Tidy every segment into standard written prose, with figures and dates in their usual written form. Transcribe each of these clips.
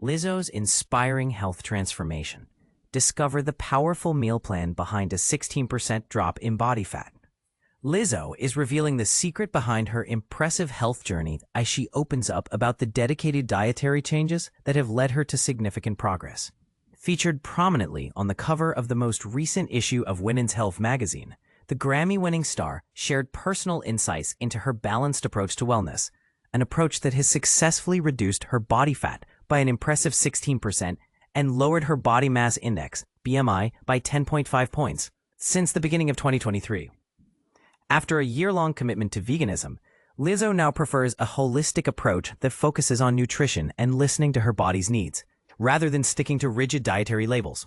Lizzo's inspiring health transformation. Discover the powerful meal plan behind a 16% drop in body fat. Lizzo is revealing the secret behind her impressive health journey as she opens up about the dedicated dietary changes that have led her to significant progress. Featured prominently on the cover of the most recent issue of Women's Health magazine, the Grammy-winning star shared personal insights into her balanced approach to wellness, an approach that has successfully reduced her body fat by an impressive 16% and lowered her body mass index, BMI, by 10.5 points since the beginning of 2023. After a year-long commitment to veganism, Lizzo now prefers a holistic approach that focuses on nutrition and listening to her body's needs, rather than sticking to rigid dietary labels.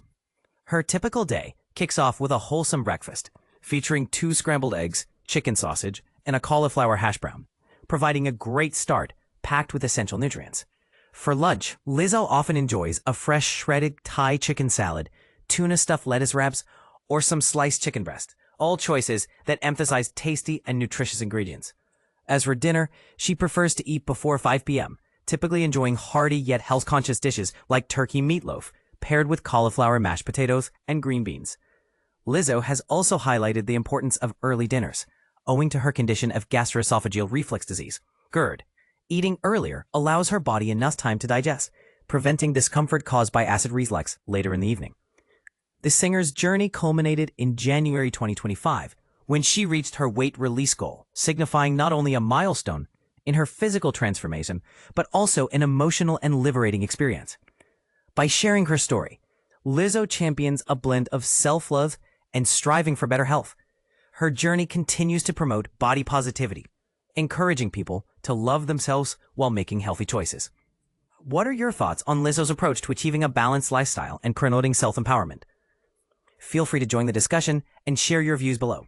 Her typical day kicks off with a wholesome breakfast, featuring 2 scrambled eggs, chicken sausage, and a cauliflower hash brown, providing a great start packed with essential nutrients. For lunch, Lizzo often enjoys a fresh shredded Thai chicken salad, tuna stuffed lettuce wraps, or some sliced chicken breast, all choices that emphasize tasty and nutritious ingredients. As for dinner, she prefers to eat before 5 p.m., typically enjoying hearty yet health-conscious dishes like turkey meatloaf, paired with cauliflower mashed potatoes and green beans. Lizzo has also highlighted the importance of early dinners, owing to her condition of gastroesophageal reflux disease, GERD. Eating earlier allows her body enough time to digest, preventing discomfort caused by acid reflux later in the evening. The singer's journey culminated in January 2025, when she reached her weight release goal, signifying not only a milestone in her physical transformation, but also an emotional and liberating experience. By sharing her story, Lizzo champions a blend of self-love and striving for better health. Her journey continues to promote body positivity, encouraging people to love themselves while making healthy choices. What are your thoughts on Lizzo's approach to achieving a balanced lifestyle and promoting self-empowerment? Feel free to join the discussion and share your views below.